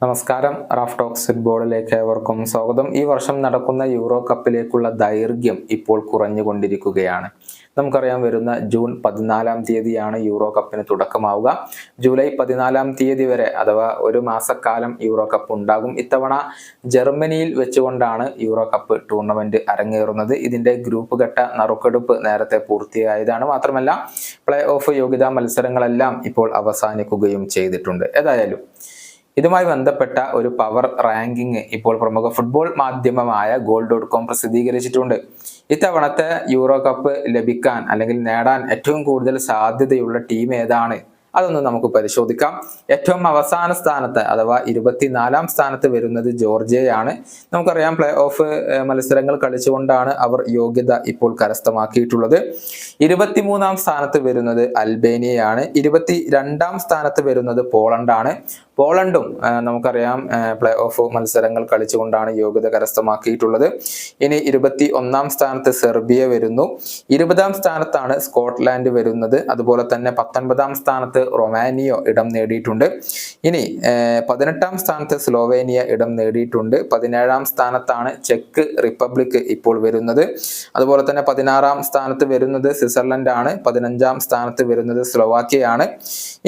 നമസ്കാരം. Raf talks ഫുട്ബോളിലേക്ക് ഏവർക്കും സ്വാഗതം. ഈ വർഷം നടക്കുന്ന യൂറോ കപ്പിലേക്കുള്ള ദൈർഘ്യം ഇപ്പോൾ കുറഞ്ഞുകൊണ്ടിരിക്കുകയാണ്. നമുക്കറിയാം, വരുന്ന ജൂൺ 14 യൂറോ കപ്പിന് തുടക്കമാവുക. ജൂലൈ 14 വരെ അഥവാ ഒരു മാസക്കാലം യൂറോ കപ്പ് ഉണ്ടാകും. ഇത്തവണ ജർമ്മനിയിൽ വെച്ചുകൊണ്ടാണ് യൂറോ കപ്പ് ടൂർണമെന്റ് അരങ്ങേറുന്നത്. ഇതിന്റെ ഗ്രൂപ്പ് ഘട്ട നറുക്കെടുപ്പ് നേരത്തെ പൂർത്തിയായതാണ്. മാത്രമല്ല, പ്ലേ ഓഫ് യോഗ്യതാ മത്സരങ്ങളെല്ലാം ഇപ്പോൾ അവസാനിക്കുകയും ചെയ്തിട്ടുണ്ട്. ഏതായാലും ഇതുമായി ബന്ധപ്പെട്ട ഒരു പവർ റാങ്കിങ് ഇപ്പോൾ പ്രമുഖ ഫുട്ബോൾ മാധ്യമമായ goal.com പ്രസിദ്ധീകരിച്ചിട്ടുണ്ട്. ഇത്തവണത്തെ യൂറോ കപ്പ് ലഭിക്കാൻ അല്ലെങ്കിൽ നേടാൻ ഏറ്റവും കൂടുതൽ സാധ്യതയുള്ള ടീം ഏതാണ്? അതൊന്ന് നമുക്ക് പരിശോധിക്കാം. ഏറ്റവും അവസാന സ്ഥാനത്ത് അഥവാ 24-ാം സ്ഥാനത്ത് വരുന്നത് ജോർജിയയാണ്. നമുക്കറിയാം, പ്ലേ ഓഫ് മത്സരങ്ങൾ കളിച്ചുകൊണ്ടാണ് അവർ യോഗ്യത ഇപ്പോൾ കരസ്ഥമാക്കിയിട്ടുള്ളത്. 23-ാം സ്ഥാനത്ത് വരുന്നത് അൽബേനിയയാണ്. 22-ാം സ്ഥാനത്ത് വരുന്നത് പോളണ്ടാണ്. പോളണ്ടും നമുക്കറിയാം പ്ലേ ഓഫ് മത്സരങ്ങൾ കളിച്ചുകൊണ്ടാണ് യോഗ്യത കരസ്ഥമാക്കിയിട്ടുള്ളത്. ഇനി 21-ാം സ്ഥാനത്ത് സെർബിയ വരുന്നു. 20-ാം സ്ഥാനത്താണ് സ്കോട്ട്ലാൻഡ് വരുന്നത്. അതുപോലെ തന്നെ 19-ാം സ്ഥാനത്ത് റൊമാനിയോ ഇടം നേടിയിട്ടുണ്ട്. ഇനി 18-ാം സ്ഥാനത്ത് സ്ലോവേനിയ ഇടം നേടിയിട്ടുണ്ട്. 17-ാം സ്ഥാനത്താണ് ചെക്ക് റിപ്പബ്ലിക് ഇപ്പോൾ വരുന്നത്. അതുപോലെ തന്നെ 16-ാം സ്ഥാനത്ത് വരുന്നത് സ്വിറ്റ്സർലൻഡ് ആണ്. 15-ാം സ്ഥാനത്ത് വരുന്നത് സ്ലോവാക്യയാണ്.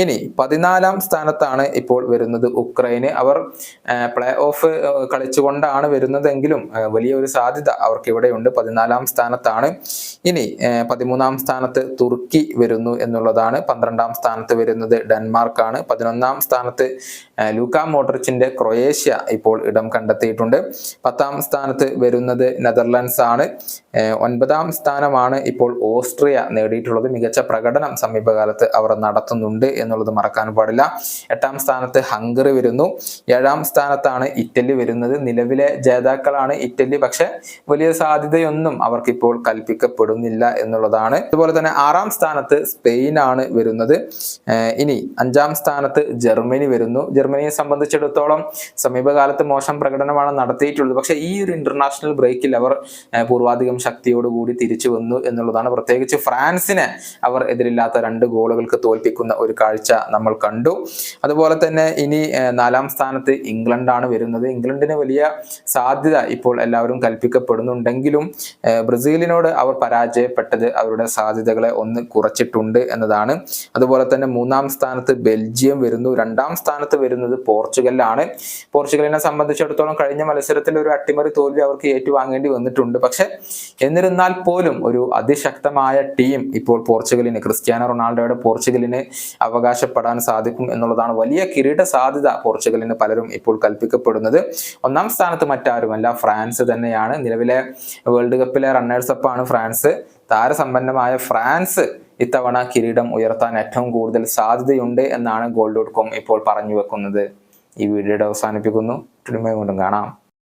ഇനി 14-ാം സ്ഥാനത്താണ് ഇപ്പോൾ വരുന്നത് ഉക്രൈന്. അവർ പ്ലേ ഓഫ് കളിച്ചുകൊണ്ടാണ് വരുന്നതെങ്കിലും വലിയൊരു സാധ്യത അവർക്ക് ഇവിടെയുണ്ട്. 14-ാം സ്ഥാനത്താണ്. ഇനി 13-ാം സ്ഥാനത്ത് തുർക്കി വരുന്നു എന്നുള്ളതാണ്. 12-ാം സ്ഥാനത്ത് വരുന്നത് ഡെൻമാർക്കാണ്. 11-ാം സ്ഥാനത്ത് ലൂക്ക മോഡ്രിച്ചിന്റെ ക്രൊയേഷ്യ ഇപ്പോൾ ഇടം കണ്ടെത്തിയിട്ടുണ്ട്. 10-ാം സ്ഥാനത്ത് വരുന്നത് നെതർലൻഡ്സ് ആണ്. 9-ാം സ്ഥാനമാണ് ഇപ്പോൾ ഓസ്ട്രിയ നേടിയിട്ടുള്ളത്. മികച്ച പ്രകടനം സമീപകാലത്ത് അവർ നടത്തുന്നുണ്ട് എന്നുള്ളത് മറക്കാൻ പാടില്ല. 8-ാം സ്ഥാനത്ത് ഹംഗറി വരുന്നു. 7-ാം സ്ഥാനത്താണ് ഇറ്റലി വരുന്നത്. നിലവിലെ ജേതാക്കളാണ് ഇറ്റലി, പക്ഷെ വലിയ സാധ്യതയൊന്നും അവർക്കിപ്പോൾ കൽപ്പിക്കപ്പെടുന്നില്ല എന്നുള്ളതാണ്. അതുപോലെ തന്നെ 6-ാം സ്ഥാനത്ത് സ്പെയിൻ ആണ് വരുന്നത്. ഇനി 5-ാം സ്ഥാനത്ത് ജർമ്മനി വരുന്നു. ജർമ്മനിയെ സംബന്ധിച്ചിടത്തോളം സമീപകാലത്ത് മോശം പ്രകടനമാണ് നടത്തിയിട്ടുള്ളത്. പക്ഷെ ഈ ഒരു ഇന്റർനാഷണൽ ബ്രേക്കിൽ അവർ പൂർവാധികം ശക്തിയോടുകൂടി തിരിച്ചു വന്നു എന്നുള്ളതാണ്. പ്രത്യേകിച്ച് ഫ്രാൻസിനെ അവർ എതിരില്ലാത്ത 2 ഗോളുകൾക്ക് തോൽപ്പിക്കുന്ന ഒരു കാഴ്ച നമ്മൾ കണ്ടു. അതുപോലെ തന്നെ ഇനി 4-ാം സ്ഥാനത്ത് ഇംഗ്ലണ്ടാണ് വരുന്നത്. ഇംഗ്ലണ്ടിന് വലിയ സാധ്യത ഇപ്പോൾ എല്ലാവരും കൽപ്പിക്കപ്പെടുന്നുണ്ടെങ്കിലും ബ്രസീലിനോട് അവർ പരാജയപ്പെട്ടത് അവരുടെ സാധ്യതകളെ ഒന്ന് കുറച്ചിട്ടുണ്ട് എന്നതാണ്. അതുപോലെ തന്നെ 3-ാം സ്ഥാനത്ത് ബെൽജിയം വരുന്നു. 2-ാം സ്ഥാനത്ത് വരുന്നത് പോർച്ചുഗലാണ്. പോർച്ചുഗലിനെ സംബന്ധിച്ചിടത്തോളം കഴിഞ്ഞ മത്സരത്തിൽ ഒരു അട്ടിമറി തോൽവി അവർക്ക് ഏറ്റുവാങ്ങേണ്ടി വന്നിട്ടുണ്ട്. പക്ഷെ എന്നിരുന്നാൽ പോലും ഒരു അതിശക്തമായ ടീം ഇപ്പോൾ പോർച്ചുഗലിന്, ക്രിസ്ത്യാനോ റൊണാൾഡോയുടെ പോർച്ചുഗലിന് അവകാശപ്പെടാൻ സാധിക്കും എന്നുള്ളതാണ്. വലിയ കിരീട സാധ്യത പോർച്ചുഗലിന് പലരും ഇപ്പോൾ കൽപ്പിക്കപ്പെടുന്നത്. 1-ാം സ്ഥാനത്ത് മറ്റാരുമല്ല, ഫ്രാൻസ് തന്നെയാണ്. നിലവിലെ വേൾഡ് കപ്പിലെ റണ്ണേഴ്സ് അപ്പ് ആണ് ഫ്രാൻസ്. താരസമ്പന്നമായ ഫ്രാൻസ് ഇത്തവണ കിരീടം ഉയർത്താൻ ഏറ്റവും കൂടുതൽ സാധ്യതയുണ്ട് എന്നാണ് goal.com ഇപ്പോൾ പറഞ്ഞു വെക്കുന്നത്. ഈ വീഡിയോയുടെ അവസാനിപ്പിക്കുന്നു. വീണ്ടും കാണാം.